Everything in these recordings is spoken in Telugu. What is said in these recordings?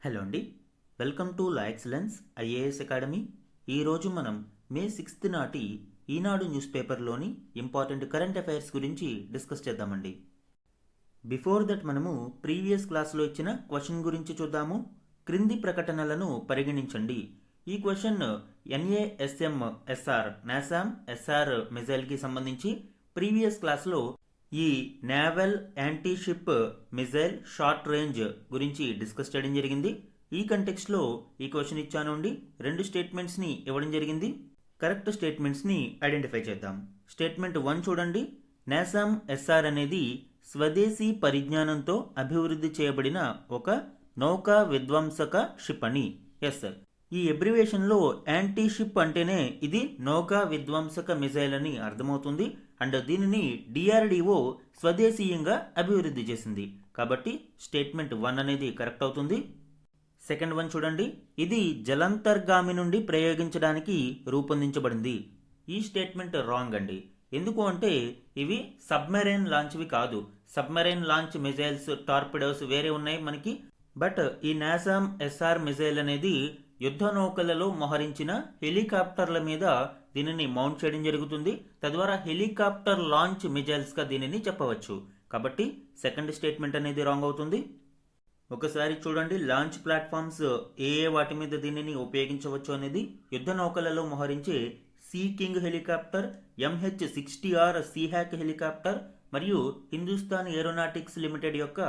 హలో అండి, welcome to law excellence IAS academy. ఈరోజు మనం మే 6 నాటి ఈనాడు న్యూస్ పేపర్లోని ఇంపార్టెంట్ కరెంట్ అఫైర్స్ గురించి డిస్కస్ చేద్దామండి. బిఫోర్ దట్ మనము ప్రీవియస్ క్లాస్లో ఇచ్చిన క్వశ్చన్ గురించి చూద్దాము. క్రింది ప్రకటనలను పరిగణించండి. ఈ క్వశ్చన్ నాసామ్ ఎస్ఆర్ మిజైల్కి సంబంధించి ప్రీవియస్ క్లాస్లో ఈ naval anti-ship missile short range గురించి డిస్కస్ చేయడం జరిగింది. ఈ కంటెక్స్ట్లో ఈ క్వశ్చన్ ఇచ్చాను అండి. 2 స్టేట్మెంట్స్ని ఇవ్వడం జరిగింది. కరెక్ట్ స్టేట్మెంట్స్ని ఐడెంటిఫై చేద్దాం. స్టేట్మెంట్ 1 చూడండి. నాసామ్ ఎస్ఆర్ అనేది స్వదేశీ పరిజ్ఞానంతో అభివృద్ధి చేయబడిన ఒక నౌకా విధ్వంసక క్షిపణి. ఎస్ సార్, ఈ అబ్రివేషన్లో యాంటీ షిప్ అంటేనే ఇది నౌకా విధ్వంసక మిజైల్ అని అర్థమవుతుంది. అండ్ దీనిని డిఆర్డిఓ స్వదేశీయంగా అభివృద్ధి చేసింది. కాబట్టి స్టేట్మెంట్ 1 అనేది కరెక్ట్ అవుతుంది. సెకండ్ 1 చూడండి. ఇది జలంతర్గామి నుండి ప్రయోగించడానికి రూపొందించబడింది. ఈ స్టేట్మెంట్ రాంగ్ అండి. ఎందుకు అంటే ఇవి సబ్మెరైన్ లాంచ్వి కాదు. సబ్మెరైన్ లాంచ్ మిజైల్స్, టార్పిడోస్ వేరే ఉన్నాయి మనకి. బట్ ఈ నాసామ్ ఎస్ఆర్ మిజైల్ అనేది యుద్ధ నౌకలలో మోహరించిన హెలికాప్టర్ల మీద దీనిని మౌంట్ చేయడం జరుగుతుంది. తద్వారా హెలికాప్టర్ లాంచ్ మిజైల్స్గా దీనిని చెప్పవచ్చు. కాబట్టి సెకండ్ స్టేట్మెంట్ అనేది రాంగ్ అవుతుంది. ఒకసారి చూడండి, లాంచ్ ప్లాట్ఫామ్స్ ఏ వాటి మీద దీనిని ఉపయోగించవచ్చు అనేది యుద్ధ నౌకలలో మోహరించే sea king helicopter, MH-60R Seahawk helicopter మరియు హిందుస్థాన్ ఏరోనాటిక్స్ లిమిటెడ్ యొక్క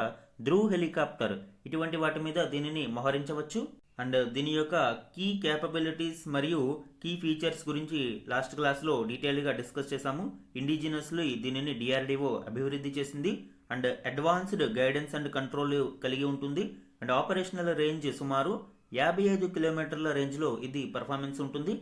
ధ్రువ్ హెలికాప్టర్, ఇటువంటి వాటి మీద దీనిని మోహరించవచ్చు. అండ్ దీని యొక్క కీ క్యాపబిలిటీస్ మరియు కీ ఫీచర్స్ గురించి లాస్ట్ క్లాస్లో డీటెయిల్గా డిస్కస్ చేశాము. ఇండిజినస్లో దీనిని డిఆర్డిఓ అభివృద్ధి చేసింది. And advanced guidance and control కలిగి ఉంటుంది. అండ్ ఆపరేషనల్ రేంజ్ సుమారు 55 కిలోమీటర్ల రేంజ్లో ఇది పర్ఫార్మెన్స్ ఉంటుంది.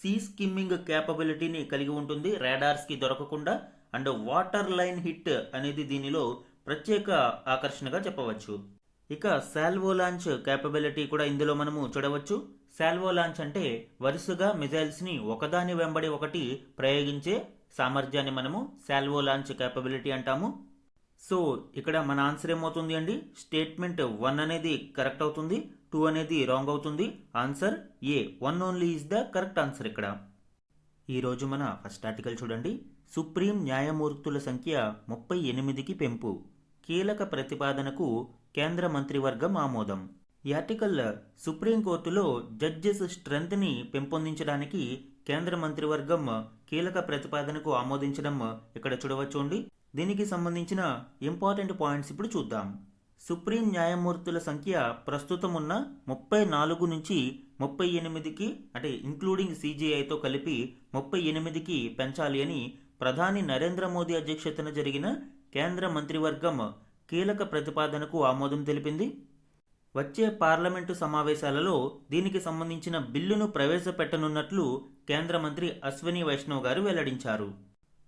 సీ స్కిమ్మింగ్ క్యాపబిలిటీని కలిగి ఉంటుంది, రాడార్స్కి దొరకకుండా. అండ్ వాటర్ లైన్ హిట్ అనేది దీనిలో ప్రత్యేక ఆకర్షణగా చెప్పవచ్చు. ఇక సాల్వో లాంచ్ క్యాపబిలిటీ కూడా ఇందులో మనము చూడవచ్చు. సాల్వో లాంచ్ అంటే వరుసగా మిజైల్స్ని ఒకదాని వెంబడి ఒకటి ప్రయోగించే సామర్థ్యాన్ని మనము సాల్వో లాంచ్ క్యాపబిలిటీ అంటాము. సో ఇక్కడ మన ఆన్సర్ ఏమవుతుంది అండి? స్టేట్మెంట్ 1 అనేది కరెక్ట్ అవుతుంది, 2 అనేది రాంగ్ అవుతుంది. Answer A, 1 only is the correct answer ఇక్కడ. ఈరోజు మన ఫస్ట్ ఆర్టికల్ చూడండి. సుప్రీం న్యాయమూర్తుల సంఖ్య 38కి పెంపు, కీలక ప్రతిపాదనకు కేంద్ర మంత్రివర్గం ఆమోదం. ఈ ఆర్టికల్ సుప్రీంకోర్టులో జడ్జెస్ స్ట్రెంత్ ని పెంపొందించడానికి కేంద్ర మంత్రివర్గం కీలక ప్రతిపాదనకు ఆమోదించడం ఇక్కడ చూడవచ్చండి. దీనికి సంబంధించిన ఇంపార్టెంట్ పాయింట్స్ ఇప్పుడు చూద్దాం. సుప్రీం న్యాయమూర్తుల సంఖ్య ప్రస్తుతం ఉన్న 34 నుంచి 38కి, అంటే ఇంక్లూడింగ్ సిజిఐతో కలిపి 38కి పెంచాలి అని ప్రధాని నరేంద్ర మోదీ అధ్యక్షతన జరిగిన కేంద్ర మంత్రివర్గం కీలక ప్రతిపాదనకు ఆమోదం తెలిపింది. వచ్చే పార్లమెంటు సమావేశాలలో దీనికి సంబంధించిన బిల్లును ప్రవేశపెట్టనున్నట్లు కేంద్ర మంత్రి అశ్విని వైష్ణవ్ గారు వెల్లడించారు.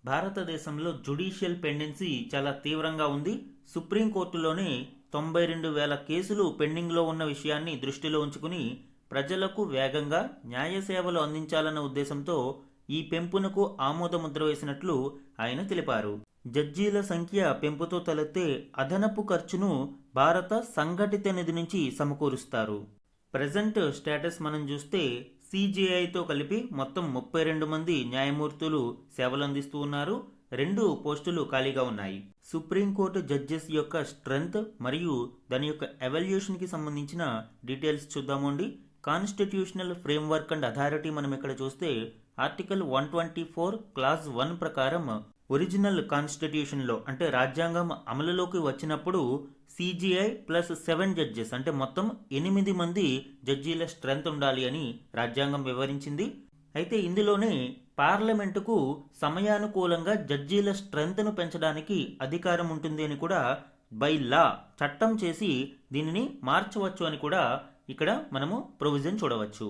భారతదేశంలో జ్యుడిషియల్ పెండెన్సీ చాలా తీవ్రంగా ఉంది. సుప్రీంకోర్టులోనే 92,000 కేసులు పెండింగ్లో ఉన్న విషయాన్ని దృష్టిలో ఉంచుకుని ప్రజలకు వేగంగా న్యాయ సేవలు అందించాలన్న ఉద్దేశంతో ఈ పెంపునకు ఆమోదముద్ర వేసినట్లు ఆయన తెలిపారు. జడ్జీల సంఖ్య పెంపుతో తలెత్తే అదనపు ఖర్చును భారత సంఘటిత నిధి నుంచి సమకూరుస్తారు. ప్రజెంట్ స్టేటస్ మనం చూస్తే సిజేఐతో కలిపి మొత్తం 32 మంది న్యాయమూర్తులు సేవలు అందిస్తూ ఉన్నారు. 2 పోస్టులు ఖాళీగా ఉన్నాయి. సుప్రీంకోర్టు జడ్జెస్ యొక్క స్ట్రెంగ్త్ మరియు దాని యొక్క ఎవాల్యుయేషన్కి సంబంధించిన డీటెయిల్స్ చూద్దామండి. కాన్స్టిట్యూషనల్ ఫ్రేమ్వర్క్ అండ్ అథారిటీ మనం ఇక్కడ చూస్తే ఆర్టికల్ 124 క్లాజ్ 1 ప్రకారం ఒరిజినల్ కాన్స్టిట్యూషన్లో, అంటే రాజ్యాంగం అమలులోకి వచ్చినప్పుడు సిజిఐ ప్లస్ 7 జడ్జెస్, అంటే మొత్తం 8 మంది జడ్జీల స్ట్రెంత్ ఉండాలి అని రాజ్యాంగం వివరించింది. అయితే ఇందులోనే పార్లమెంటుకు సమయానుకూలంగా జడ్జీల స్ట్రెంత్ను పెంచడానికి అధికారం ఉంటుంది అని కూడా బై లా చట్టం చేసి దీనిని మార్చవచ్చు అని కూడా ఇక్కడ మనము ప్రొవిజన్ చూడవచ్చు.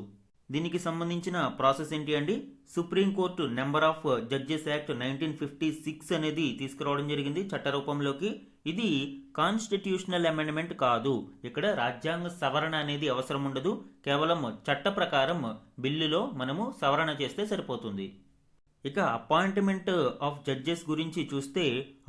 దీనికి సంబంధించిన ప్రాసెస్ ఏంటి అండి? Supreme court number of judges act 1956 అనేది తీసుకురావడం జరిగింది చట్ట రూపంలోకి. ఇది కాన్స్టిట్యూషనల్ అమెండ్మెంట్ కాదు. ఇక్కడ రాజ్యాంగ సవరణ అనేది అవసరం ఉండదు. కేవలం చట్ట ప్రకారం బిల్లులో మనము సవరణ చేస్తే సరిపోతుంది. ఇక అపాయింట్మెంట్ ఆఫ్ జడ్జెస్ గురించి చూస్తే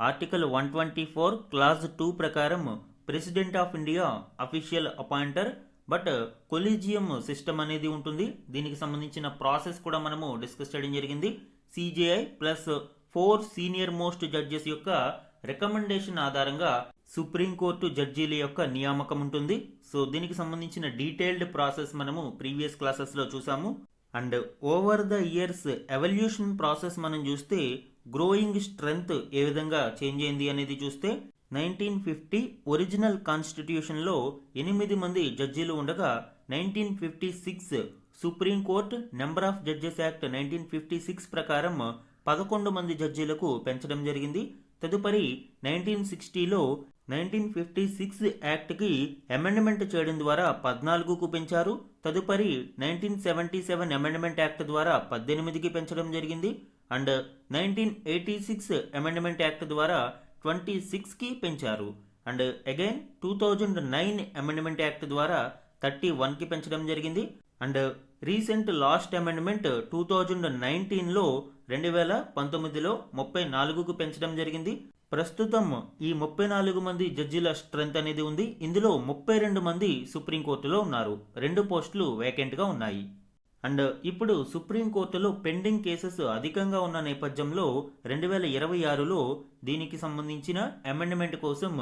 ఆర్టికల్ 124 క్లాజ్ 2 ప్రకారం president of India official appointer but collegium system అనేది ఉంటుంది. దీనికి సంబంధించిన ప్రాసెస్ కూడా మనము డిస్కస్ చేయడం జరిగింది. CJI plus 4 senior most judges యొక్క రికమెండేషన్ ఆధారంగా సుప్రీంకోర్టు జడ్జీల యొక్క నియామకం ఉంటుంది. సో దీనికి సంబంధించిన డీటెయిల్డ్ ప్రాసెస్ మనము ప్రీవియస్ క్లాసెస్లో చూసాము. And over the years evolution process మనం చూస్తే గ్రోయింగ్ స్ట్రెంగ్త్ ఏ విధంగా చేంజ్ అయింది అనేది చూస్తే 1950 ఒరిజినల్ కాన్స్టిట్యూషన్లో 8 మంది జడ్జీలు ఉండగా 1956 supreme court number of judges act 1956 ప్రకారం 11 మంది జడ్జీలకు పెంచడం జరిగింది. తదుపరి 1960లో 1956 యాక్ట్కి అమెండ్మెంట్ చేయడం ద్వారా 14కు పెంచారు. తదుపరి 1977 అమెండ్మెంట్ యాక్ట్ ద్వారా 18కి పెంచడం జరిగింది. అండ్ 1986 అమెండ్మెంట్ యాక్ట్ ద్వారా 26కి పెంచారు. అండ్ అగైన్ 2009 అమెండ్మెంట్ యాక్ట్ ద్వారా 31కి పెంచడం జరిగింది. అండ్ రీసెంట్ లాస్ట్ అమెండ్మెంట్ 2019లో 2019లో 34కు పెంచడం జరిగింది. ప్రస్తుతం ఈ 34 మంది జడ్జిల స్ట్రెంత్ అనేది ఉంది. ఇందులో 32 మంది సుప్రీంకోర్టులో ఉన్నారు. 2 పోస్టులు వేకెంట్గా ఉన్నాయి. అండ్ ఇప్పుడు సుప్రీంకోర్టులో పెండింగ్ కేసెస్ అధికంగా ఉన్న నేపథ్యంలో 2026లో దీనికి సంబంధించిన అమెండ్మెంట్ కోసం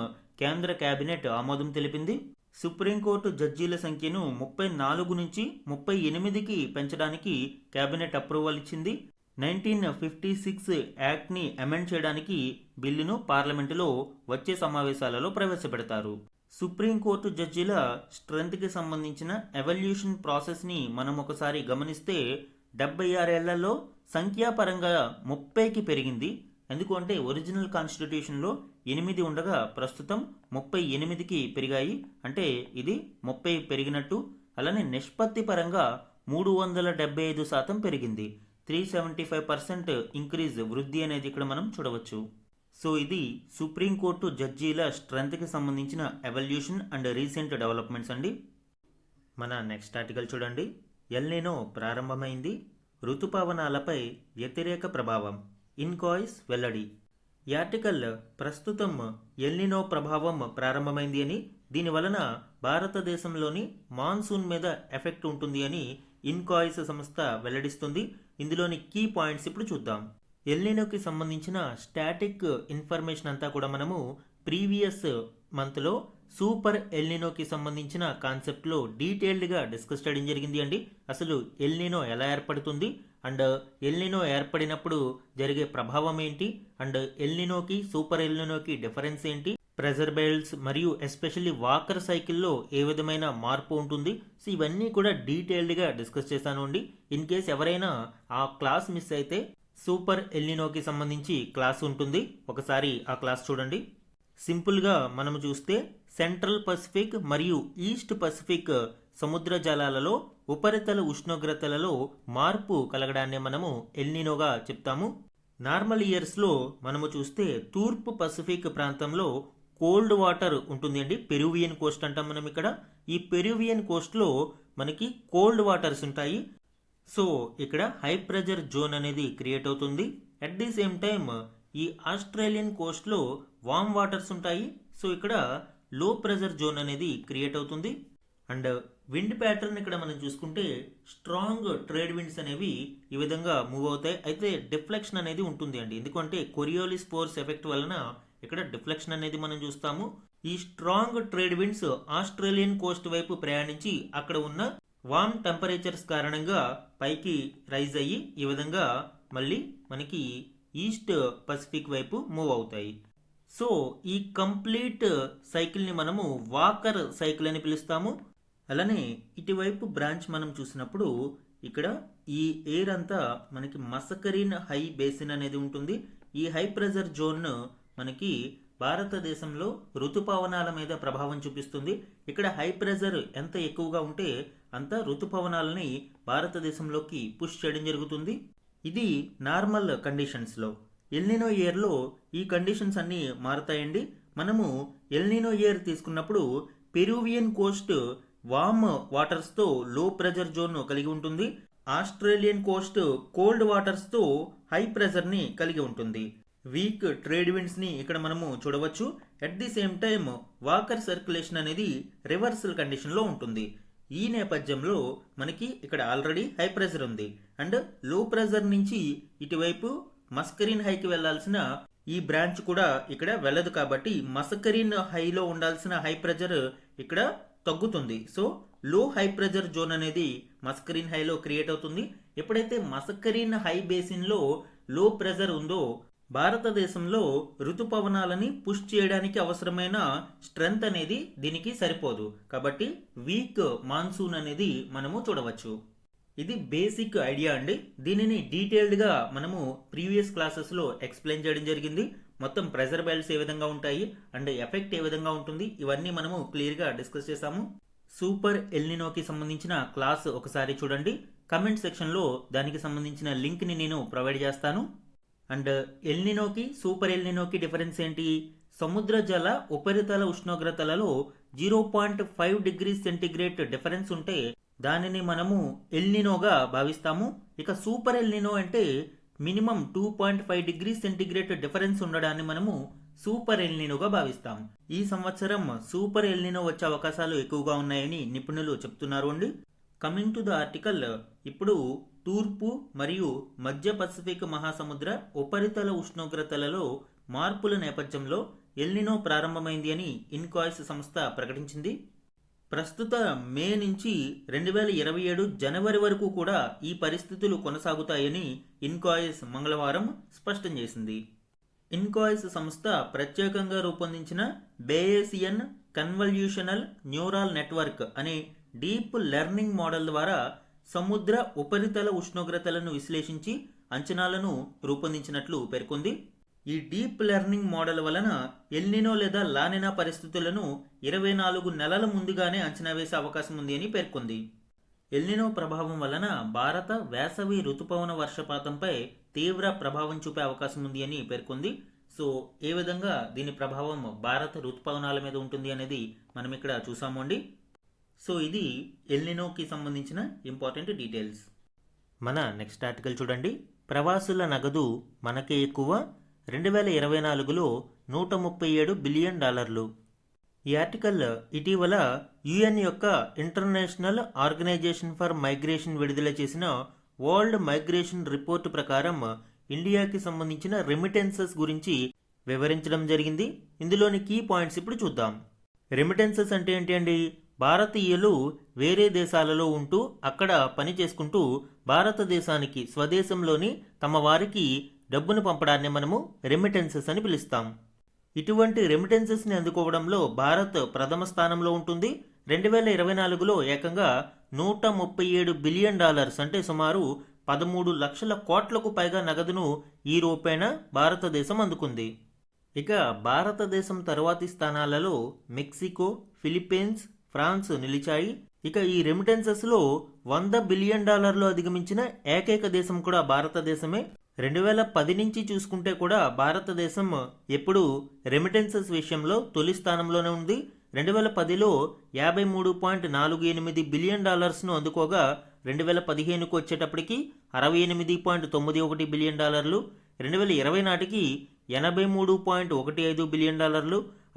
కేంద్ర కేబినెట్ ఆమోదం తెలిపింది. సుప్రీంకోర్టు జడ్జీల సంఖ్యను 34 నుంచి 38కి పెంచడానికి కేబినెట్ అప్రూవల్ ఇచ్చింది. 1956 యాక్ట్ని అమెండ్ చేయడానికి బిల్లును పార్లమెంటులో వచ్చే సమావేశాలలో ప్రవేశపెడతారు. సుప్రీంకోర్టు జడ్జీల స్ట్రెంత్కి సంబంధించిన ఎవల్యూషన్ ప్రాసెస్ని మనం ఒకసారి గమనిస్తే 76 ఏళ్లలో సంఖ్యాపరంగా 30కి పెరిగింది. ఎందుకంటే ఒరిజినల్ కాన్స్టిట్యూషన్లో 8 ఉండగా ప్రస్తుతం 38కి పెరిగాయి. అంటే ఇది 30 పెరిగినట్టు. అలానే నిష్పత్తి పరంగా 375% పెరిగింది. 375% ఇంక్రీజ్, వృద్ధి అనేది ఇక్కడ మనం చూడవచ్చు. సో ఇది సుప్రీంకోర్టు జడ్జీల స్ట్రెంత్కి సంబంధించిన ఎవల్యూషన్ అండ్ రీసెంట్ డెవలప్మెంట్స్ అండి. మన నెక్స్ట్ ఆర్టికల్ చూడండి. ఎల్నినో ప్రారంభమైంది, ఋతుపవనాలపై వ్యతిరేక ప్రభావం, ఇన్కాయిస్ వెల్లడి. ఈ ఆర్టికల్ ప్రస్తుతం ఎల్నినో ప్రభావం ప్రారంభమైంది అని, దీని వలన భారతదేశంలోని మాన్సూన్ మీద ఎఫెక్ట్ ఉంటుంది అని ఇన్కాయిస్ సంస్థ వెల్లడిస్తుంది. ఇందులోని కీ పాయింట్స్ ఇప్పుడు చూద్దాం. ఎల్నినోకి సంబంధించిన స్టాటిక్ ఇన్ఫర్మేషన్ అంతా కూడా మనము ప్రీవియస్ మంత్లో సూపర్ ఎల్నినోకి సంబంధించిన కాన్సెప్ట్లో డీటెయిల్డ్గా డిస్కస్ చేయడం జరిగింది అండి. అసలు ఎల్నినో ఎలా ఏర్పడుతుంది అండ్ ఎల్నినో ఏర్పడినప్పుడు జరిగే ప్రభావం ఏంటి అండ్ ఎల్నినోకి సూపర్ ఎల్నినోకి డిఫరెన్స్ ఏంటి, ప్రెజర్ బెల్ట్స్ మరియు ఎస్పెషల్లీ వాకర్ సైకిల్లో ఏ విధమైన మార్పు ఉంటుంది. సో ఇవన్నీ కూడా డీటెయిల్డ్గా డిస్కస్ చేశాను అండి. ఇన్ కేస్ ఎవరైనా ఆ క్లాస్ మిస్ అయితే సూపర్ ఎల్నినోకి సంబంధించి క్లాస్ ఉంటుంది, ఒకసారి ఆ క్లాస్ చూడండి. సింపుల్గా మనము చూస్తే సెంట్రల్ పసిఫిక్ మరియు ఈస్ట్ పసిఫిక్ సముద్ర జలాలలో ఉపరితల ఉష్ణోగ్రతలలో మార్పు కలగడాన్ని మనము ఎల్నినోగా చెప్తాము. నార్మల్ ఇయర్స్లో మనము చూస్తే తూర్పు పసిఫిక్ ప్రాంతంలో కోల్డ్ వాటర్ ఉంటుంది అండి. పెరువియన్ కోస్ట్ అంటాం మనం ఇక్కడ. ఈ పెరువియన్ కోస్ట్లో మనకి కోల్డ్ వాటర్స్ ఉంటాయి. సో ఇక్కడ హై ప్రెజర్ జోన్ అనేది క్రియేట్ అవుతుంది. అట్ ది సేమ్ టైమ్ ఈ ఆస్ట్రేలియన్ కోస్ట్లో వామ్ వాటర్స్ ఉంటాయి. సో ఇక్కడ లో ప్రెజర్ జోన్ అనేది క్రియేట్ అవుతుంది. అండ్ విండ్ ప్యాటర్న్ ఇక్కడ మనం చూసుకుంటే స్ట్రాంగ్ ట్రేడ్ విండ్స్ అనేవి ఈ విధంగా మూవ్ అవుతాయి. అయితే డిఫ్లెక్షన్ అనేది ఉంటుంది అండి. ఎందుకంటే కొరియోలిస్ ఫోర్స్ ఎఫెక్ట్ వలన ఇక్కడ డిఫ్లెక్షన్ అనేది మనం చూస్తాము. ఈ strong trade winds Australian Coast వైపు ప్రయాణించి అక్కడ ఉన్న వామ్ టెంపరేచర్స్ కారణంగా పైకి రైజ్ అయ్యి ఈ విధంగా మళ్ళీ మనకి ఈస్ట్ పసిఫిక్ వైపు మూవ్ అవుతాయి. సో ఈ కంప్లీట్ సైకిల్ని మనము వాకర్ సైకిల్ అని పిలుస్తాము. అలానే ఇటువైపు బ్రాంచ్ మనం చూసినప్పుడు ఇక్కడ ఈ ఎయిర్ అంతా మనకి మసకరిన్ హై బేసిన్ అనేది ఉంటుంది. ఈ హై ప్రెజర్ జోన్ మనకి భారతదేశంలో ఋతుపవనాల మీద ప్రభావం చూపిస్తుంది. ఇక్కడ హై ప్రెజర్ ఎంత ఎక్కువగా ఉంటే అంత ఋతుపవనాలని భారతదేశంలోకి పుష్ చేయడం జరుగుతుంది. ఇది నార్మల్ కండిషన్స్లో. ఎల్నినో ఇయర్లో ఈ కండిషన్స్ అన్నీ మారుతాయండి. మనము ఎల్నినో ఇయర్ తీసుకున్నప్పుడు పెరువియన్ కోస్ట్ వామ్ వాటర్స్తో లో ప్రెజర్ జోన్ కలిగి ఉంటుంది. ఆస్ట్రేలియన్ కోస్ట్ కోల్డ్ వాటర్స్తో హై ప్రెజర్ని కలిగి ఉంటుంది. వీక్ ట్రేడ్ విండ్స్ని ఇక్కడ మనము చూడవచ్చు. At the same time walker circulation అనేది రివర్సల్ కండిషన్లో ఉంటుంది. ఈ నేపథ్యంలో మనకి ఇక్కడ ఆల్రెడీ హై ప్రెజర్ ఉంది అండ్ లో ప్రెజర్ నుంచి ఇటువైపు మస్కరిన్ హైకి వెళ్లాల్సిన ఈ బ్రాంచ్ కూడా ఇక్కడ వెళ్ళదు కాబట్టి మస్కరిన్ హైలో ఉండాల్సిన హై ప్రెజర్ ఇక్కడ తగ్గుతుంది. సో లో హై ప్రెజర్ జోన్ అనేది మస్కరిన్ హైలో క్రియేట్ అవుతుంది. ఎప్పుడైతే మస్కరిన్ హై బేసిన్ లో లో ప్రెజర్ ఉందో భారతదేశంలో ఋతుపవనాలని పుష్ చేయడానికి అవసరమైన స్ట్రెంగ్త్ అనేది దీనికి సరిపోదు. కాబట్టి వీక్ మాన్సూన్ అనేది మనము చూడవచ్చు. ఇది బేసిక్ ఐడియా అండి. దీనిని డీటెయిల్డ్ గా మనము ప్రీవియస్ క్లాసెస్ లో ఎక్స్ప్లెయిన్ చేయడం జరిగింది. మొత్తం ప్రెజర్ బెల్ట్స్ ఏ విధంగా ఉంటాయి అండ్ ఎఫెక్ట్ ఏ విధంగా ఉంటుంది ఇవన్నీ మనము క్లియర్ గా డిస్కస్ చేసాము. సూపర్ ఎల్నినోకి సంబంధించిన క్లాస్ ఒకసారి చూడండి. కమెంట్ సెక్షన్ లో దానికి సంబంధించిన లింక్ ని నేను ప్రొవైడ్ చేస్తాను. అండ్ ఎల్నినోకి సూపర్ ఎల్నినోకి డిఫరెన్స్ ఏంటి? సముద్ర జల ఉపరితల ఉష్ణోగ్రతలలో 0.5 డిగ్రీ సెంటీగ్రేడ్ డిఫరెన్స్ ఉంటే దానిని మనము ఎల్నినోగా భావిస్తాము. ఇక సూపర్ ఎల్నినో అంటే మినిమం 2.5 డిగ్రీ సెంటీగ్రేడ్ డిఫరెన్స్ ఉండడాన్ని మనము సూపర్ ఎల్నినోగా భావిస్తాం. ఈ సంవత్సరం సూపర్ ఎల్నినో వచ్చే అవకాశాలు ఎక్కువగా ఉన్నాయని నిపుణులు చెప్తున్నారు అండి. కమింగ్ టు ద ఆర్టికల్, ఇప్పుడు తూర్పు మరియు మధ్య పసిఫిక్ మహాసముద్ర ఉపరితల ఉష్ణోగ్రతలలో మార్పుల నేపథ్యంలో ఎల్నినో ప్రారంభమైంది అని ఇన్కాయిస్ సంస్థ ప్రకటించింది. ప్రస్తుత మే నుంచి 2027 జనవరి వరకు కూడా ఈ పరిస్థితులు కొనసాగుతాయని ఇన్కాయిస్ మంగళవారం స్పష్టం చేసింది. ఇన్కాయిస్ సంస్థ ప్రత్యేకంగా రూపొందించిన బేయేసియన్ కన్వల్యూషనల్ న్యూరల్ నెట్వర్క్ అనే డీప్ లెర్నింగ్ మోడల్ ద్వారా సముద్ర ఉపరితల ఉష్ణోగ్రతలను విశ్లేషించి అంచనాలను రూపొందించినట్లు పేర్కొంది. ఈ డీప్ లెర్నింగ్ మోడల్ వలన ఎల్నినో లేదా లానినా పరిస్థితులను 24 నెలల ముందుగానే అంచనా వేసే అవకాశం ఉంది అని పేర్కొంది. ఎల్నినో ప్రభావం వలన భారత వేసవి ఋతుపవన వర్షపాతంపై తీవ్ర ప్రభావం చూపే అవకాశం ఉంది అని పేర్కొంది. సో ఏ విధంగా దీని ప్రభావం భారత ఋతుపవనాల మీద ఉంటుంది అనేది మనం ఇక్కడ చూసాము అండి. సో ఇది ఎల్నినోకి సంబంధించిన ఇంపార్టెంట్ డీటెయిల్స్. మన నెక్స్ట్ ఆర్టికల్ చూడండి. ప్రవాసుల నగదు మనకే ఎక్కువ, 2024లో $137 బిలియన్. ఈ ఆర్టికల్ ఇటీవల యుఎన్ యొక్క ఇంటర్నేషనల్ ఆర్గనైజేషన్ ఫర్ మైగ్రేషన్ విడుదల చేసిన వరల్డ్ మైగ్రేషన్ రిపోర్ట్ ప్రకారం ఇండియాకి సంబంధించిన రెమిటెన్సెస్ గురించి వివరించడం జరిగింది. ఇందులోని కీ పాయింట్స్ ఇప్పుడు చూద్దాం. రెమిటెన్సెస్ అంటే ఏంటి అండి? భారతీయులు వేరే దేశాలలో ఉంటూ అక్కడ పని చేసుకుంటూ భారతదేశానికి స్వదేశంలోని తమ వారికి డబ్బును పంపడాన్ని మనము రెమిటెన్సెస్ అని పిలుస్తాం. ఇటువంటి రెమిటెన్సెస్ని అందుకోవడంలో భారత్ ప్రథమ స్థానంలో ఉంటుంది. 2024లో ఏకంగా $137 బిలియన్ అంటే సుమారు 13 లక్షల కోట్లకు పైగా నగదును ఈ రూపేణా భారతదేశం అందుకుంది. ఇక భారతదేశం తరువాతి స్థానాలలో మెక్సికో, ఫిలిప్పీన్స్, ఫ్రాన్స్ నిలిచాయి. ఇక ఈ రెమిటెన్సెస్ లో $100 బిలియన్ అధిగమించిన ఏకైక దేశం కూడా భారతదేశమే. 2010 నుంచి చూసుకుంటే కూడా భారతదేశం ఎప్పుడు రెమిటెన్సెస్ విషయంలో తొలి స్థానంలోనే ఉంది. 2010లో $53.48 బిలియన్ ను అందుకోగా 2015కు వచ్చేటప్పటికి $68.91 బిలియన్, 2020 నాటికి $83.15 బిలియన్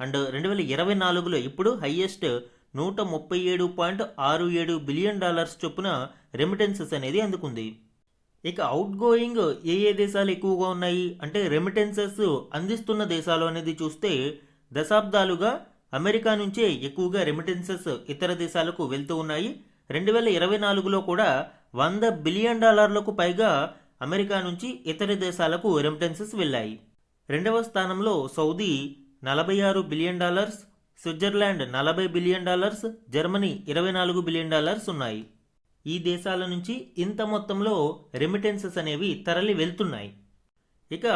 అండ్ 2024లో ఇప్పుడు హైయెస్ట్ $137.67 బిలియన్ చొప్పున రెమిటెన్సెస్ అనేది అందుకుంది. ఇక అవుట్ గోయింగ్ ఏ దేశాలు ఎక్కువగా ఉన్నాయి అంటే రెమిటెన్సెస్ అందిస్తున్న దేశాలు అనేది చూస్తే దశాబ్దాలుగా అమెరికా నుంచే ఎక్కువగా రెమిటెన్సెస్ ఇతర దేశాలకు వెళ్తూ ఉన్నాయి. 2024లో కూడా $100 బిలియన్ పైగా అమెరికా నుంచి ఇతర దేశాలకు రెమిటెన్సెస్ వెళ్ళాయి. రెండవ స్థానంలో Saudi $46 billion, Switzerland $40 billion, Germany $24 billion ఉన్నాయి. ఈ దేశాల నుంచి ఇంత మొత్తంలో రెమిటెన్సెస్ అనేవి తరలి వెళ్తున్నాయి. ఇక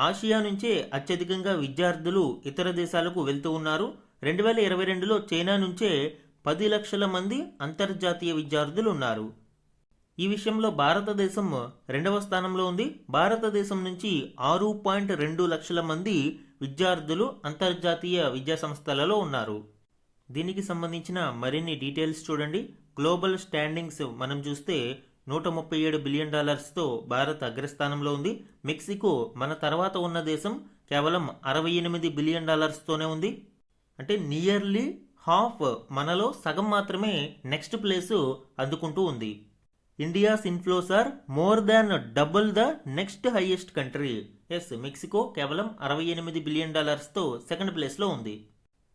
ఆసియా నుంచే అత్యధికంగా విద్యార్థులు ఇతర దేశాలకు వెళ్తూ ఉన్నారు. 2022లో చైనా నుంచే 10 లక్షల మంది అంతర్జాతీయ విద్యార్థులు ఉన్నారు. ఈ విషయంలో భారతదేశం రెండవ స్థానంలో ఉంది. భారతదేశం నుంచి 6.2 లక్షల మంది విద్యార్థులు అంతర్జాతీయ విద్యా సంస్థలలో ఉన్నారు. దీనికి సంబంధించిన మరిన్ని డీటెయిల్స్ చూడండి. గ్లోబల్ స్టాండింగ్స్ మనం చూస్తే $137 బిలియన్ తో భారత్ అగ్రస్థానంలో ఉంది. మెక్సికో మన తర్వాత ఉన్న దేశం కేవలం $68 బిలియన్ తోనే ఉంది. అంటే నియర్లీ హాఫ్ మనలో సగం మాత్రమే నెక్స్ట్ ప్లేసు అందుకుంటూ ఉంది. India's inflows are more than double the next highest country. Yes, Mexico కేవలం $68 బిలియన్ సెకండ్ ప్లేస్లో ఉంది.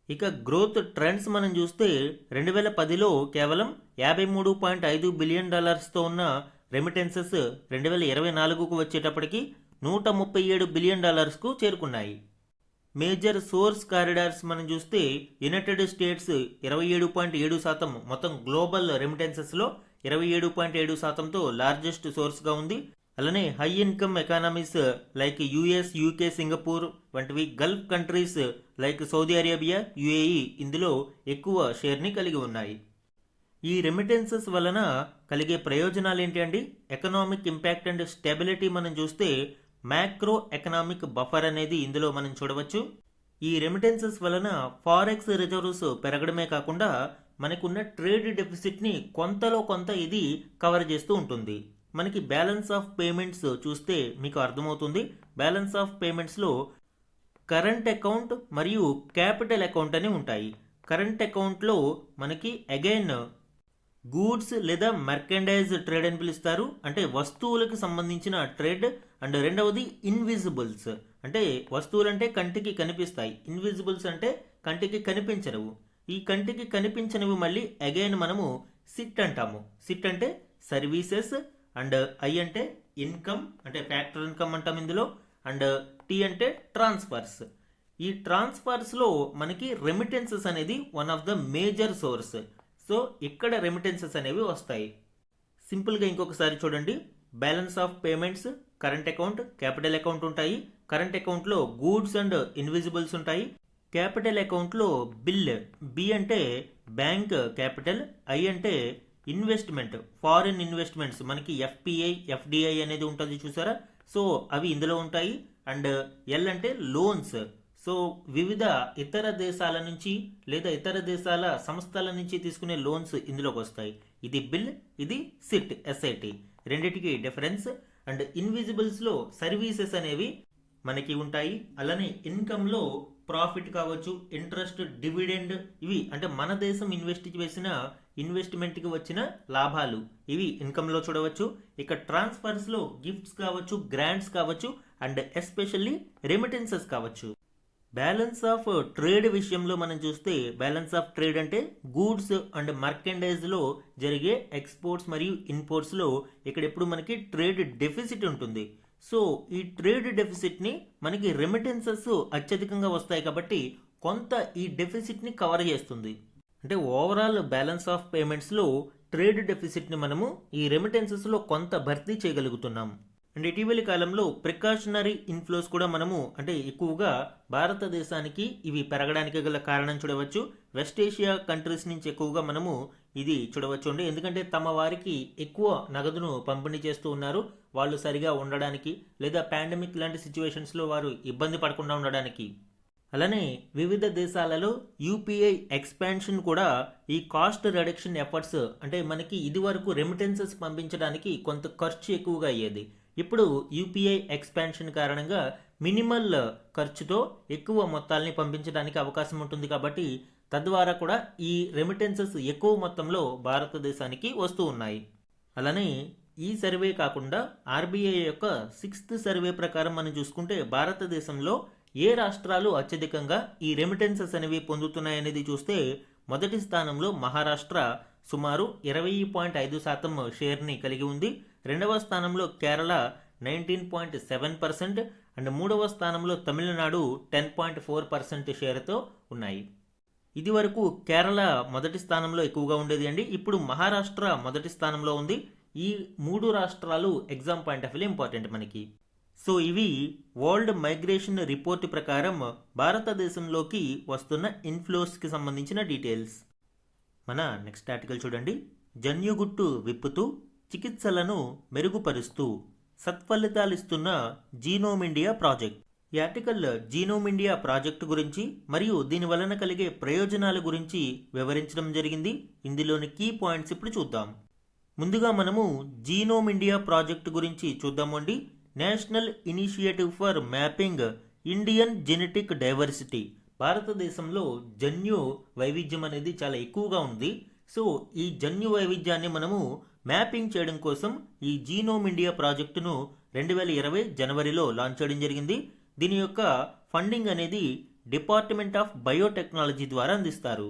ఇక గ్రోత్ ట్రెండ్స్ మనం చూస్తే 2010లో కేవలం $53.5 బిలియన్ ఉన్న రెమిటెన్సెస్ 2024కు వచ్చేటప్పటికి $137 బిలియన్ చేరుకున్నాయి. మేజర్ సోర్స్ కారిడార్స్ మనం చూస్తే యునైటెడ్ స్టేట్స్ 27.7%, మొత్తం గ్లోబల్ రెమిటెన్సెస్లో 27.7%తో లార్జెస్ట్ సోర్స్గా ఉంది. అలానే high income economies like US, UK, Singapore వంటివి, Gulf countries like Saudi Arabia, UAE ఇందులో ఎక్కువ షేర్ని కలిగి ఉన్నాయి. ఈ రెమిటెన్సెస్ వలన కలిగే ప్రయోజనాలు ఏంటి అండి? ఎకనామిక్ ఇంపాక్ట్ అండ్ స్టెబిలిటీ మనం చూస్తే మ్యాక్రో ఎకనామిక్ బఫర్ అనేది ఇందులో మనం చూడవచ్చు. ఈ రెమిటెన్సెస్ వలన ఫారెక్స్ రిజర్వ్స్ పెరగడమే కాకుండా మనకున్న ట్రేడ్ డెఫిసిట్ని కొంతలో కొంత ఇది కవర్ చేస్తూ ఉంటుంది. మనకి బ్యాలెన్స్ ఆఫ్ పేమెంట్స్ చూస్తే మీకు అర్థమవుతుంది. బ్యాలెన్స్ ఆఫ్ పేమెంట్స్లో కరెంట్ అకౌంట్ మరియు క్యాపిటల్ అకౌంట్ అని ఉంటాయి. కరెంట్ అకౌంట్లో మనకి అగైన్ గూడ్స్ లేదా మర్కండైజ్ ట్రేడ్ అని పిలుస్తారు, అంటే వస్తువులకు సంబంధించిన ట్రేడ్. అండ్ రెండవది ఇన్విజిబుల్స్, అంటే వస్తువులు అంటే కంటికి కనిపిస్తాయి, ఇన్విజిబుల్స్ అంటే కంటికి కనిపించవు. ఈ కంటికి కనిపించనివి మళ్ళీ అగైన్ మనము సిట్ అంటాము. సిట్ అంటే సర్వీసెస్, అండ్ ఐ అంటే ఇన్కమ్, అంటే ఫ్యాక్టర్ ఇన్కమ్ అంటాం ఇందులో, అండ్ టీ అంటే ట్రాన్స్ఫర్స్. ఈ ట్రాన్స్ఫర్స్లో మనకి రెమిటెన్సెస్ అనేది one of the major source. So ఇక్కడ రెమిటెన్సెస్ అనేవి వస్తాయి. సింపుల్గా ఇంకొకసారి చూడండి. Balance of payments, current account, capital account ఉంటాయి. కరెంట్ అకౌంట్లో గూడ్స్ అండ్ ఇన్విజిబుల్స్ ఉంటాయి. క్యాపిటల్ అకౌంట్లో బిల్, బి అంటే బ్యాంక్ క్యాపిటల్, ఐ అంటే ఇన్వెస్ట్మెంట్, ఫారిన్ ఇన్వెస్ట్మెంట్స్, మనకి ఎఫ్పిఐ, ఎఫ్డిఐ అనేది ఉంటుంది చూసారా, సో అవి ఇందులో ఉంటాయి. అండ్ ఎల్ అంటే లోన్స్, సో వివిధ ఇతర దేశాల నుంచి లేదా ఇతర దేశాల సంస్థల నుంచి తీసుకునే లోన్స్ ఇందులోకి వస్తాయి. ఇది బిల్, ఇది సిట్, ఎస్ఐటి, రెండిటికి డిఫరెన్స్. అండ్ ఇన్విజిబుల్స్లో సర్వీసెస్ అనేవి మనకి ఉంటాయి. అలానే ఇన్కమ్లో ప్రాఫిట్ కావచ్చు, ఇంట్రెస్ట్, డివిడెండ్, ఇవి అంటే మన దేశం ఇన్వెస్ట్ చేసిన ఇన్వెస్ట్మెంట్కి వచ్చిన లాభాలు, ఇవి ఇన్కమ్లో చూడవచ్చు. ఇక ట్రాన్స్ఫర్స్లో గిఫ్ట్స్ కావచ్చు, గ్రాంట్స్ కావచ్చు, అండ్ ఎస్పెషల్లీ రెమిటెన్సెస్ కావచ్చు. బ్యాలెన్స్ ఆఫ్ ట్రేడ్ విషయంలో మనం చూస్తే బ్యాలెన్స్ ఆఫ్ ట్రేడ్ అంటే గూడ్స్ అండ్ మర్కండైజ్లో జరిగే ఎక్స్పోర్ట్స్ మరియు ఇన్పోర్ట్స్లో ఇక్కడ ఎప్పుడు మనకి ట్రేడ్ డెఫిసిట్ ఉంటుంది. సో ఈ ట్రేడ్ డెఫిసిట్ని మనకి రెమిటెన్సెస్ అత్యధికంగా వస్తాయి కాబట్టి కొంత ఈ డెఫిసిట్ని కవర్ చేస్తుంది. అంటే ఓవరాల్ బ్యాలెన్స్ ఆఫ్ పేమెంట్స్లో ట్రేడ్ డెఫిసిట్ని మనము ఈ రెమిటెన్సెస్లో కొంత భర్తీ చేయగలుగుతున్నాం. అండ్ ఇటీవలి కాలంలో ప్రికాషనరీ ఇన్ఫ్లోస్ కూడా మనము అంటే ఎక్కువగా భారతదేశానికి ఇవి పెరగడానికి గల కారణం చూడవచ్చు. వెస్ట్ ఏషియా కంట్రీస్ నుంచి ఎక్కువగా మనము ఇది చూడవచ్చు అండి. ఎందుకంటే తమ వారికి ఎక్కువ నగదును పంపిణీ చేస్తూ ఉన్నారు, వాళ్ళు సరిగా ఉండడానికి లేదా పాండమిక్ లాంటి సిచ్యువేషన్స్లో వారు ఇబ్బంది పడకుండా ఉండడానికి. అలానే వివిధ దేశాలలో యూపీఐ ఎక్స్పాన్షన్ కూడా ఈ కాస్ట్ రిడక్షన్ ఎఫర్ట్స్, అంటే మనకి ఇది వరకు రెమిటెన్సెస్ పంపించడానికి కొంత ఖర్చు ఎక్కువగా అయ్యేది. ఇప్పుడు యూపీఐ ఎక్స్పాన్షన్ కారణంగా మినిమల్ ఖర్చుతో ఎక్కువ మొత్తాలని పంపించడానికి అవకాశం ఉంటుంది కాబట్టి తద్వారా కూడా ఈ రెమిటెన్సెస్ ఎక్కువ మొత్తంలో భారతదేశానికి వస్తూ ఉన్నాయి. అలానే ఈ సర్వే కాకుండా ఆర్బీఐ యొక్క 6th సర్వే ప్రకారం మనం చూసుకుంటే భారతదేశంలో ఏ రాష్ట్రాలు అత్యధికంగా ఈ రెమిటెన్సెస్ అనేవి పొందుతున్నాయనేది చూస్తే మొదటి స్థానంలో మహారాష్ట్ర సుమారు 20.5% షేర్ని కలిగి ఉంది. రెండవ స్థానంలో కేరళ 19.7% అండ్ మూడవ స్థానంలో తమిళనాడు 10.4% షేర్తో ఉన్నాయి. ఇది వరకు కేరళ మొదటి స్థానంలో ఎక్కువగా ఉండేది అండి, ఇప్పుడు మహారాష్ట్ర మొదటి స్థానంలో ఉంది. ఈ 3 రాష్ట్రాలు exam point of view important మనకి. సో ఇవి వరల్డ్ మైగ్రేషన్ రిపోర్ట్ ప్రకారం భారతదేశంలోకి వస్తున్న ఇన్ఫ్లోస్కి సంబంధించిన డీటెయిల్స్. మన నెక్స్ట్ ఆర్టికల్ చూడండి. జన్యుగుట్టు విప్పుతూ చికిత్సలను మెరుగుపరుస్తూ సత్ఫలితాలిస్తున్న జీనోమ్ ఇండియా ప్రాజెక్ట్. ఈ ఆర్టికల్ జీనోమ్ ఇండియా ప్రాజెక్టు గురించి మరియు దీని వలన కలిగే ప్రయోజనాల గురించి వివరించడం జరిగింది. ఇందులోని కీ పాయింట్స్ ఇప్పుడు చూద్దాం. ముందుగా మనము జీనోమ్ ఇండియా ప్రాజెక్టు గురించి చూద్దామండి. National initiative for mapping Indian genetic diversity, భారతదేశంలో జన్యు వైవిధ్యం అనేది చాలా ఎక్కువగా ఉంది. సో ఈ జన్యు వైవిధ్యాన్ని మనము మ్యాపింగ్ చేయడం కోసం ఈ జీనోమ్ ఇండియా ప్రాజెక్టును 2020 జనవరిలో లాంచ్ చేయడం జరిగింది. దీని యొక్క ఫండింగ్ అనేది డిపార్ట్మెంట్ ఆఫ్ బయోటెక్నాలజీ ద్వారా అందిస్తారు.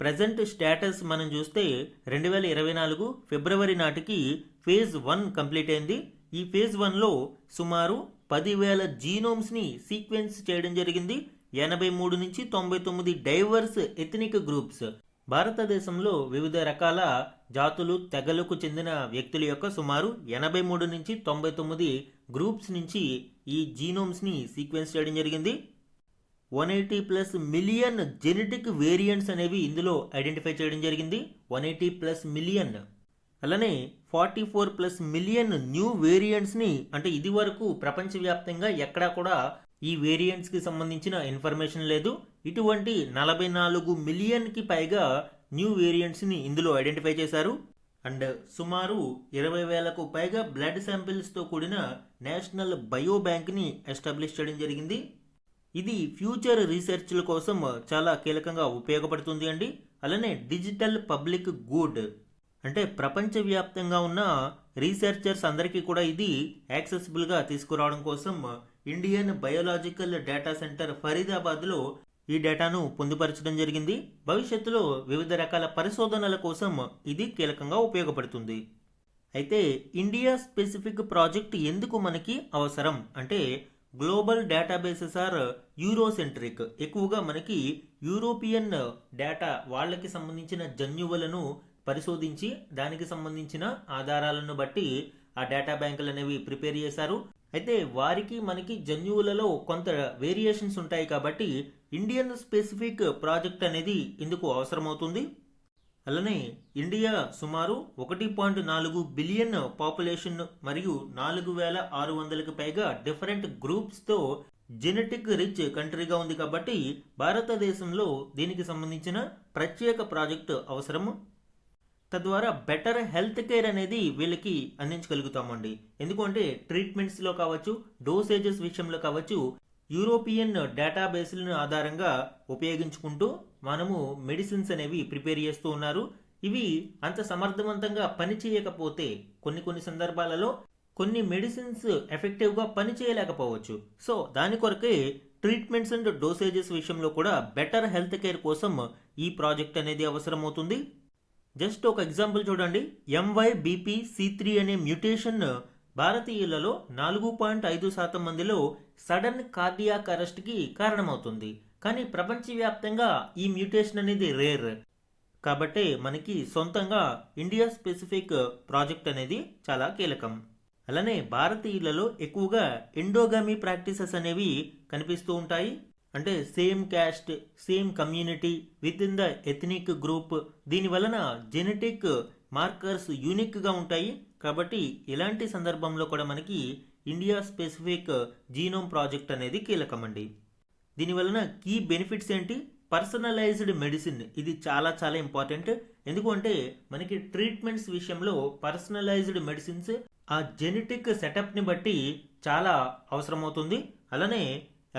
ప్రజెంట్ స్టేటస్ మనం చూస్తే 2024 ఫిబ్రవరి నాటికి ఫేజ్ 1 కంప్లీట్ అయింది. ఈ ఫేజ్ 1లో సుమారు 10,000 జీనోమ్స్ని సీక్వెన్స్ చేయడం జరిగింది. 83 నుంచి 99 డైవర్స్ ఎథనిక్ గ్రూప్స్, భారతదేశంలో వివిధ రకాల జాతులు తెగలకు చెందిన వ్యక్తుల యొక్క సుమారు 83 నుంచి 99 గ్రూప్స్ నుంచి ఈ జీనోమ్స్ని సీక్వెన్స్ చేయడం జరిగింది. 180+ మిలియన్ జెనెటిక్ వేరియంట్స్ అనేవి ఇందులో ఐడెంటిఫై చేయడం జరిగింది. 180+ మిలియన్. అలానే 44+ మిలియన్ న్యూ వేరియంట్స్ని, అంటే ఇది వరకు ప్రపంచవ్యాప్తంగా ఎక్కడా కూడా ఈ వేరియంట్స్కి సంబంధించిన ఇన్ఫర్మేషన్ లేదు. ఇటువంటి 44 మిలియన్కి పైగా న్యూ వేరియంట్స్ని ఇందులో ఐడెంటిఫై చేశారు. అండ్ సుమారు 20,000కు పైగా బ్లడ్ శాంపిల్స్తో కూడిన నేషనల్ బయో బ్యాంక్ని ఎస్టాబ్లిష్ చేయడం జరిగింది. ఇది ఫ్యూచర్ రీసెర్చ్ల కోసం చాలా కీలకంగా ఉపయోగపడుతుంది అండి. అలానే డిజిటల్ పబ్లిక్ గుడ్, అంటే ప్రపంచవ్యాప్తంగా ఉన్న రీసెర్చర్స్ అందరికీ కూడా ఇది యాక్సెసిబుల్గా తీసుకురావడం కోసం ఇండియన్ బయోలాజికల్ డేటా సెంటర్ ఫరీదాబాద్లో ఈ డేటాను పొందుపరచడం జరిగింది. భవిష్యత్తులో వివిధ రకాల పరిశోధనల కోసం ఇది కీలకంగా ఉపయోగపడుతుంది. అయితే ఇండియా స్పెసిఫిక్ ప్రాజెక్ట్ ఎందుకు మనకి అవసరం అంటే, గ్లోబల్ డేటాబేసెస్ ఆర్ యూరోసెంట్రిక్. ఎక్కువగా మనకి యూరోపియన్ డేటా, వాళ్ళకి సంబంధించిన జన్యువులను పరిశోధించి దానికి సంబంధించిన ఆధారాలను బట్టి ఆ డేటా బ్యాంకులు అనేవి ప్రిపేర్ చేశారు. అయితే వారికి మనకి జన్యువులలో కొంత వేరియేషన్స్ ఉంటాయి కాబట్టి ఇండియన్ స్పెసిఫిక్ ప్రాజెక్ట్ అనేది ఇందుకు అవసరమవుతుంది. అలానే ఇండియా సుమారు 1.4 బిలియన్ పాపులేషన్ మరియు 4,600కి పైగా డిఫరెంట్ గ్రూప్స్తో జెనెటిక్ రిచ్ కంట్రీగా ఉంది కాబట్టి భారతదేశంలో దీనికి సంబంధించిన ప్రత్యేక ప్రాజెక్టు అవసరము. తద్వారా బెటర్ హెల్త్ కేర్ అనేది వీళ్ళకి అందించగలుగుతామండి. ఎందుకంటే ట్రీట్మెంట్స్లో కావచ్చు, డోసేజెస్ విషయంలో కావచ్చు, యూరోపియన్ డేటాబేస్లను ఆధారంగా ఉపయోగించుకుంటూ మనము మెడిసిన్స్ అనేవి ప్రిపేర్ చేస్తూ ఉన్నారు. ఇవి అంత సమర్థవంతంగా పనిచేయకపోతే కొన్ని సందర్భాలలో కొన్ని మెడిసిన్స్ ఎఫెక్టివ్గా పనిచేయలేకపోవచ్చు. సో దాని కొరకే ట్రీట్మెంట్స్ అండ్ డోసేజెస్ విషయంలో కూడా బెటర్ హెల్త్ కేర్ కోసం ఈ ప్రాజెక్ట్ అనేది అవసరమవుతుంది. జస్ట్ ఒక ఎగ్జాంపుల్ చూడండి. MYBPC3 అనే మ్యూటేషన్ భారతీయులలో 4.5% మందిలో సడన్ కార్డియాక్ అరెస్ట్కి కారణమవుతుంది. కానీ ప్రపంచవ్యాప్తంగా ఈ మ్యూటేషన్ అనేది రేర్. కాబట్టి మనకి సొంతంగా ఇండియా స్పెసిఫిక్ ప్రాజెక్ట్ అనేది చాలా కీలకం. అలానే భారతీయులలో ఎక్కువగా ఎండోగామీ ప్రాక్టీసెస్ అనేవి కనిపిస్తూ ఉంటాయి. అంటే same caste, same community with in the ethnic group. దీని వలన జెనెటిక్ మార్కర్స్ యూనిక్గా ఉంటాయి. కాబట్టి ఇలాంటి సందర్భంలో కూడా మనకి ఇండియా స్పెసిఫిక్ జీనోమ్ ప్రాజెక్ట్ అనేది కీలకమండి. దీని వలన కీ బెనిఫిట్స్ ఏంటి? పర్సనలైజ్డ్ మెడిసిన్, ఇది చాలా చాలా ఇంపార్టెంట్. ఎందుకంటే మనకి ట్రీట్మెంట్స్ విషయంలో పర్సనలైజ్డ్ మెడిసిన్స్ ఆ జెనెటిక్ సెటప్ని బట్టి చాలా అవసరమవుతుంది. అలానే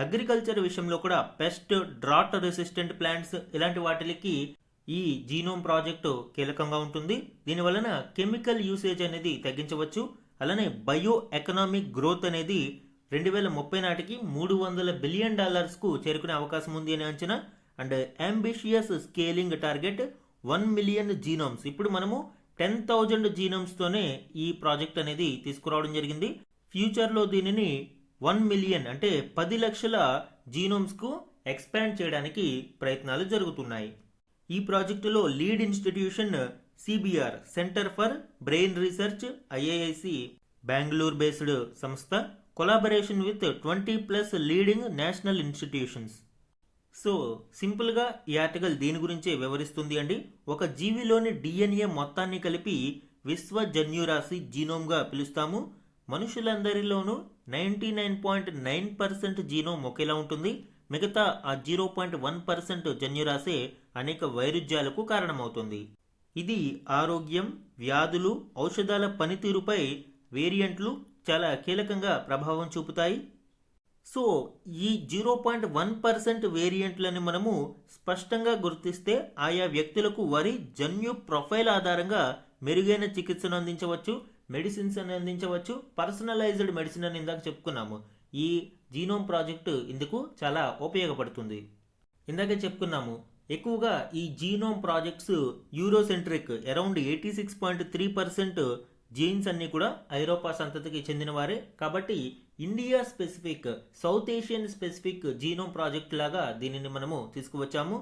అగ్రికల్చర్ విషయంలో కూడా పెస్ట్, డ్రాట్ రెసిస్టెంట్ ప్లాంట్స్ ఇలాంటి వాటికి ఈ జీనోమ్ ప్రాజెక్టు కీలకంగా ఉంటుంది. దీని వలన కెమికల్ యూసేజ్ అనేది తగ్గించవచ్చు. అలానే బయో ఎకనామిక్ గ్రోత్ అనేది 2030 నాటికి $300 బిలియన్ చేరుకునే అవకాశం ఉంది అని అంచనా. And ambitious scaling target 1 million genomes. ఇప్పుడు మనము 10,000 జీనోమ్స్తోనే ఈ ప్రాజెక్ట్ అనేది తీసుకురావడం జరిగింది. ఫ్యూచర్లో దీనిని 1 మిలియన్ అంటే 10 లక్షల జీనోమ్స్కు ఎక్స్పాండ్ చేయడానికి ప్రయత్నాలు జరుగుతున్నాయి. ఈ ప్రాజెక్టులో lead institution CBR, centre for brain research, IISc Bengaluru based సంస్థ, collaboration with 20+ leading national institutions. So సింపుల్గా ఈ ఆర్టికల్ దీని గురించే వివరిస్తుంది అండి. ఒక జీవిలోని DNA మొత్తాన్ని కలిపి విశ్వ జన్యురాశి జీనోమ్గా పిలుస్తాము. మనుషులందరిలోనూ 99.9% జీనోమ్ ఒకేలా ఉంటుంది. మిగతా ఆ 0.1% జన్యురాశి అనేక వైరుధ్యాలకు కారణమవుతుంది. ఇది ఆరోగ్యం, వ్యాధులు, ఔషధాల పనితీరుపై వేరియంట్లు చాలా కీలకంగా ప్రభావం చూపుతాయి. సో ఈ 0.1% వేరియంట్లను మనము స్పష్టంగా గుర్తిస్తే ఆయా వ్యక్తులకు వారి జన్యు ప్రొఫైల్ ఆధారంగా మెరుగైన చికిత్సను అందించవచ్చు, మెడిసిన్స్ అని అందించవచ్చు, పర్సనలైజ్డ్ మెడిసిన్ అని ఇందాక చెప్పుకున్నాము. ఈ జీనోమ్ ప్రాజెక్టు ఇందుకు చాలా ఉపయోగపడుతుంది. ఇందాక చెప్పుకున్నాము ఎక్కువగా ఈ జీనోమ్ ప్రాజెక్ట్స్ యూరోసెంట్రిక్, అరౌండ్ 86.3% జీన్స్ అన్ని కూడా ఐరోపా సంతతికి చెందిన వారే. కాబట్టి India specific, south Asian specific genome project లాగా దీనిని మనము తీసుకువచ్చాము.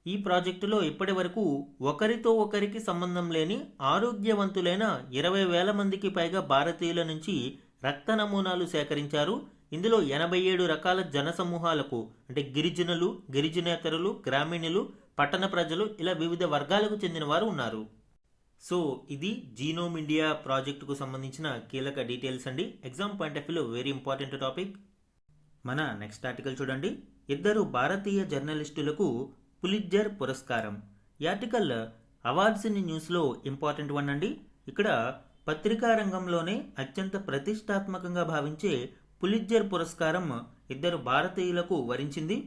ఈ ప్రాజెక్టులో ఇప్పటి వరకు ఒకరితో ఒకరికి సంబంధం లేని ఆరోగ్యవంతులైన 20,000 మందికి పైగా భారతీయుల నుంచి రక్త నమూనాలు సేకరించారు. ఇందులో 87 రకాల జన సమూహాలకు, అంటే గిరిజనులు, గిరిజనేతరులు, గ్రామీణులు, పట్టణ ప్రజలు, ఇలా వివిధ వర్గాలకు చెందిన వారు ఉన్నారు. సో ఇది జీనోమ్ ఇండియా ప్రాజెక్టుకు సంబంధించిన కీలక డీటెయిల్స్ అండి. ఎగ్జామ్ పాయింట్ ఆఫ్ వ్యూలో వెరీ ఇంపార్టెంట్ టాపిక్. మన నెక్స్ట్ ఆర్టికల్ చూడండి. 2 భారతీయ జర్నలిస్టులకు పులిట్జర్ పురస్కారం. ఈ ఆర్టికల్ అవార్డ్స్ ఇన్ న్యూస్లో ఇంపార్టెంట్ వన్ అండి. ఇక్కడ పత్రికా రంగంలోనే అత్యంత ప్రతిష్టాత్మకంగా భావించే పులిట్జర్ పురస్కారం 2 భారతీయులకు వరించింది.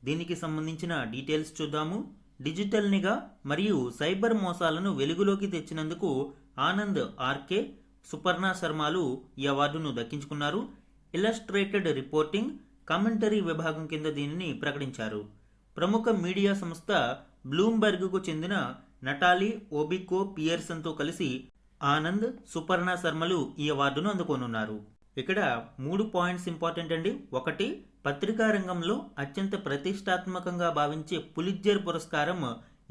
దీనికి సంబంధించిన డీటెయిల్స్ చూద్దాము. డిజిటల్ నిఘా మరియు సైబర్ మోసాలను వెలుగులోకి తెచ్చినందుకు ఆనంద్ ఆర్కే, సుపర్ణ శర్మలు ఈ అవార్డును దక్కించుకున్నారు. ఇలస్ట్రేటెడ్ రిపోర్టింగ్, కామెంటరీ విభాగం కింద దీనిని ప్రకటించారు. ప్రముఖ మీడియా సంస్థ బ్లూంబెర్గ్కు చెందిన నటాలీ ఓబికో పియర్సన్తో కలిసి ఆనంద్, సుపర్ణ శర్మలు ఈ అవార్డును అందుకోనున్నారు. ఇక్కడ 3 పాయింట్స్ ఇంపార్టెంట్ అండి. 1, పత్రికా రంగంలో అత్యంత ప్రతిష్టాత్మకంగా భావించే పులిట్జర్ పురస్కారం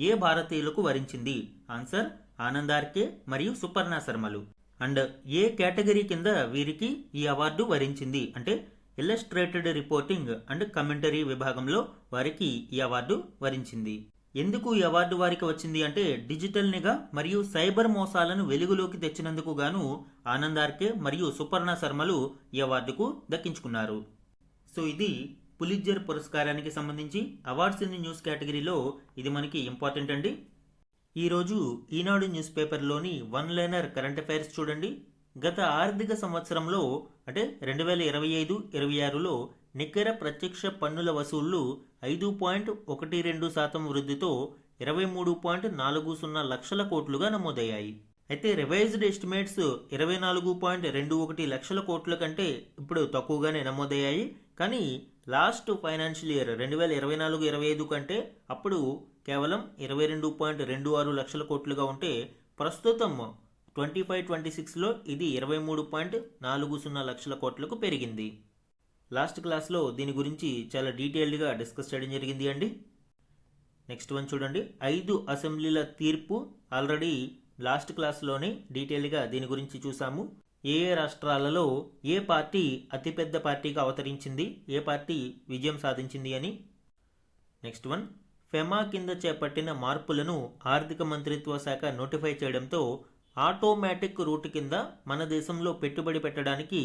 ఏ భారతీయులకు వరించింది? ఆన్సర్ ఆనంద్ ఆర్కే మరియు సుపర్ణ శర్మలు. అండ్ ఏ కేటగిరీ కింద వీరికి ఈ అవార్డు వరించింది అంటే ఇలస్ట్రేటెడ్ రిపోర్టింగ్ అండ్ కమెంటరీ విభాగంలో వారికి ఈ అవార్డు వరించింది. ఎందుకు ఈ అవార్డు వారికి వచ్చింది అంటే డిజిటల్ నిఘా మరియు సైబర్ మోసాలను వెలుగులోకి తెచ్చినందుకు గాను ఆనంద్ ఆర్కే మరియు సుపర్ణ శర్మలు ఈ అవార్డుకు దక్కించుకున్నారు. సో ఇది పులిట్జర్ పురస్కారానికి సంబంధించి అవార్డ్స్ ఇన్ న్యూస్ కేటగిరీలో ఇది మనకి ఇంపార్టెంట్ అండి. ఈరోజు ఈనాడు న్యూస్ పేపర్లోని 1 లైనర్ కరెంట్ అఫైర్స్ చూడండి. గత ఆర్థిక సంవత్సరంలో అంటే 2025-26లో నికర ప్రత్యక్ష పన్నుల వసూళ్లు 5.12% వృద్ధితో 23.40 లక్షల కోట్లుగా నమోదయ్యాయి. అయితే రివైజ్డ్ ఎస్టిమేట్స్ 24.21 లక్షల కోట్ల కంటే ఇప్పుడు తక్కువగానే నమోదయ్యాయి. కానీ లాస్ట్ ఫైనాన్షియల్ ఇయర్ 2024-25 కంటే అప్పుడు కేవలం 22.26 లక్షల కోట్లుగా ఉంటే ప్రస్తుతం 25-26లో ఇది 23.40 లక్షల కోట్లకు పెరిగింది. లాస్ట్ క్లాస్లో దీని గురించి చాలా డీటెయిల్డ్గా డిస్కస్ చేయడం జరిగింది అండి. నెక్స్ట్ వన్ చూడండి. 5 అసెంబ్లీల తీర్పు ఆల్రెడీ లాస్ట్ క్లాస్లోనే డీటెయిల్గా దీని గురించి చూసాము. ఏ రాష్ట్రాలలో ఏ పార్టీ అతిపెద్ద పార్టీగా అవతరించింది, ఏ పార్టీ విజయం సాధించింది అని. నెక్స్ట్ వన్, ఫెమా కింద చేపట్టిన మార్పులను ఆర్థిక మంత్రిత్వ శాఖ నోటిఫై చేయడంతో ఆటోమేటిక్ రూట్ కింద మన దేశంలో పెట్టుబడి పెట్టడానికి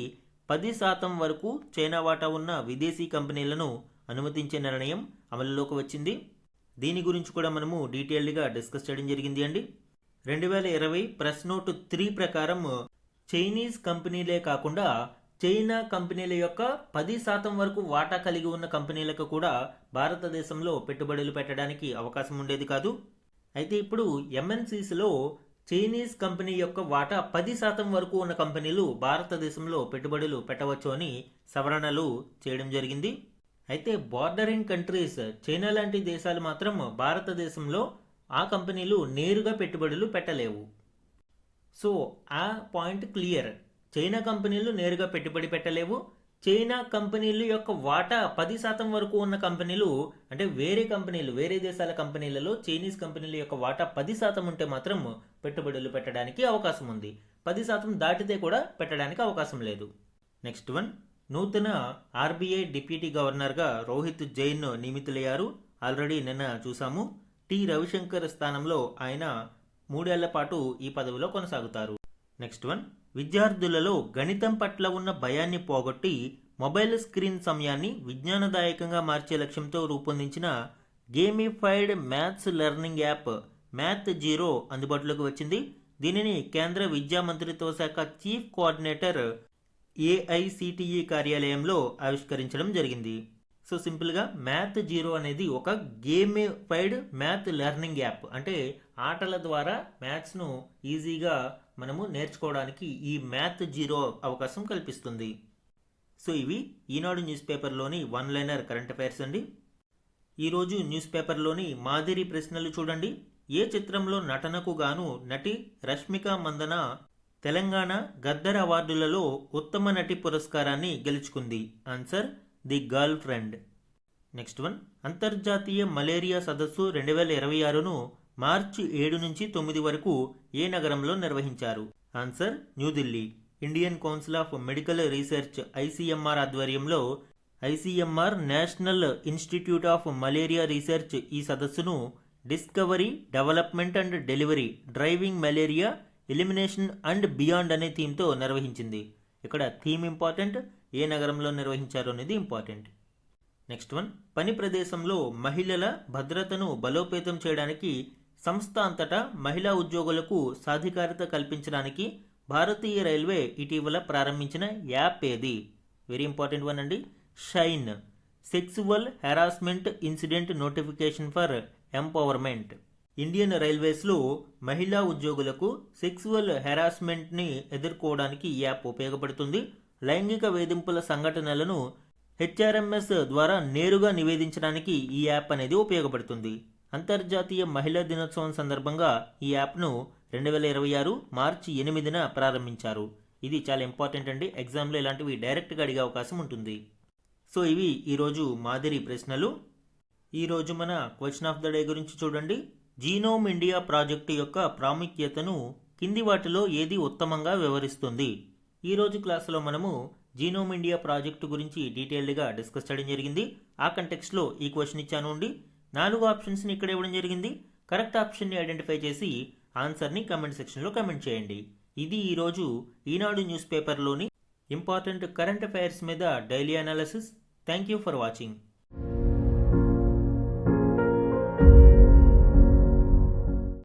10% వరకు చైనా వాటా ఉన్న విదేశీ కంపెనీలను అనుమతించే నిర్ణయం అమలులోకి వచ్చింది. దీని గురించి కూడా మనము డీటెయిల్డ్గా డిస్కస్ చేయడం జరిగింది అండి. 2020 ప్రెస్ నోట్ 3 ప్రకారం చైనీస్ కంపెనీలే కాకుండా చైనా కంపెనీల యొక్క 10% వరకు వాటా కలిగి ఉన్న కంపెనీలకు కూడా భారతదేశంలో పెట్టుబడులు పెట్టడానికి అవకాశం ఉండేది కాదు. అయితే ఇప్పుడు ఎంఎన్సీస్లో చైనీస్ కంపెనీ యొక్క వాటా 10% వరకు ఉన్న కంపెనీలు భారతదేశంలో పెట్టుబడులు పెట్టవచ్చు అని సవరణలు చేయడం జరిగింది. అయితే బార్డరింగ్ కంట్రీస్ చైనా లాంటి దేశాలు మాత్రం భారతదేశంలో ఆ కంపెనీలు నేరుగా పెట్టుబడులు పెట్టలేవు. సో ఆ పాయింట్ క్లియర్. చైనా కంపెనీలు నేరుగా పెట్టుబడి పెట్టలేవు. చైనా కంపెనీల యొక్క వాటా 10% వరకు ఉన్న కంపెనీలు అంటే వేరే దేశాల కంపెనీలలో చైనీస్ కంపెనీల యొక్క వాటా 10% ఉంటే మాత్రం పెట్టుబడులు పెట్టడానికి అవకాశం ఉంది. 10% దాటితే కూడా పెట్టడానికి అవకాశం లేదు. నెక్స్ట్ వన్, నూతన ఆర్బీఐ డిప్యూటీ గవర్నర్గా రోహిత్ జైన్ నియమితులయ్యారు. ఆల్రెడీ నిన్న చూసాము. టి రవిశంకర్ స్థానంలో ఆయన 3 ఏళ్ల పాటు ఈ పదవిలో కొనసాగుతారు. నెక్స్ట్ వన్, విద్యార్థులలో గణితం పట్ల ఉన్న భయాన్ని పోగొట్టి మొబైల్ స్క్రీన్ సమయాన్ని విజ్ఞానదాయకంగా మార్చే లక్ష్యంతో రూపొందించిన gamified maths learning app math zero అందుబాటులోకి వచ్చింది. దీనిని కేంద్ర విద్యా మంత్రిత్వ శాఖ చీఫ్ కోఆర్డినేటర్ ఏఐసిటిఈ కార్యాలయంలో ఆవిష్కరించడం జరిగింది. సో సింపుల్గా మ్యాథ్ జీరో అనేది ఒక గేమిఫైడ్ మ్యాథ్ లెర్నింగ్ యాప్. అంటే ఆటల ద్వారా మ్యాథ్స్ను ఈజీగా మనము నేర్చుకోవడానికి ఈ మ్యాథ్ జీరో అవకాశం కల్పిస్తుంది. సో ఇవి ఈనాడు న్యూస్ పేపర్లోని వన్ లైనర్ కరెంట్ అఫైర్స్ అండి. ఈరోజు న్యూస్ పేపర్లోని మాదిరి ప్రశ్నలు చూడండి. ఏ చిత్రంలో నటనకు గాను నటి రష్మిక మందన తెలంగాణ గద్దర్ అవార్డులలో ఉత్తమ నటి పురస్కారాన్ని గెలుచుకుంది? Answer the girl friend. Next one, అంతర్జాతీయ మలేరియా సదస్సు 2026ను మార్చి 7 నుంచి 9 వరకు ఏ నగరంలో నిర్వహించారు? Answer New Delhi. Indian Council of Medical Research ICMR ఆధ్వర్యంలో ICMR National Institute of Malaria Research ఈ సదస్సును discovery, development and delivery driving malaria elimination and beyond అనే థీమ్తో నిర్వహించింది. ఇక్కడ థీమ్ ఇంపార్టెంట్, ఏ నగరంలో నిర్వహించారు అనేది ఇంపార్టెంట్. నెక్స్ట్ వన్, పని ప్రదేశంలో మహిళల భద్రతను బలోపేతం చేయడానికి సంస్థ అంతటా మహిళా ఉద్యోగులకు సాధికారత కల్పించడానికి భారతీయ రైల్వే ఇటీవల ప్రారంభించిన యాప్ ఏది? వెరీ ఇంపార్టెంట్ వన్ అండి. SHINE, sexual harassment incident notification for empowerment. Indian రైల్వేస్లో మహిళా ఉద్యోగులకు సెక్సువల్ హెరాస్మెంట్ని ఎదుర్కోవడానికి ఈ యాప్ ఉపయోగపడుతుంది. లైంగిక వేధింపుల సంఘటనలను హెచ్ఆర్ఎంఎస్ ద్వారా నేరుగా నివేదించడానికి ఈ యాప్ అనేది ఉపయోగపడుతుంది. అంతర్జాతీయ మహిళా దినోత్సవం సందర్భంగా ఈ యాప్ను 2026 మార్చి 8న ప్రారంభించారు. ఇది చాలా ఇంపార్టెంట్ అండి. ఎగ్జామ్లో ఇలాంటివి డైరెక్ట్గా అడిగే అవకాశం ఉంటుంది. సో ఇవి ఈరోజు మాదిరి ప్రశ్నలు. ఈరోజు మన క్వశ్చన్ ఆఫ్ ద డే గురించి చూడండి. జీనోమ్ ఇండియా ప్రాజెక్టు యొక్క ప్రాముఖ్యతను కింది వాటిలో ఏది ఉత్తమంగా వివరిస్తుంది? ఈరోజు క్లాసులో మనము జీనోమ్ ఇండియా ప్రాజెక్టు గురించి డీటెయిల్డ్గా డిస్కస్ చేయడం జరిగింది. ఆ కంటెక్స్ట్లో ఈ క్వశ్చన్ ఇచ్చాను అండి. 4 ఆప్షన్స్ని ఇక్కడ ఇవ్వడం జరిగింది. కరెక్ట్ ఆప్షన్ని ఐడెంటిఫై చేసి ఆన్సర్ని కమెంట్ సెక్షన్లో కమెంట్ చేయండి. ఇది ఈరోజు ఈనాడు న్యూస్ పేపర్లోని ఇంపార్టెంట్ కరెంట్ అఫైర్స్ మీద daily analysis. Thank you for watching.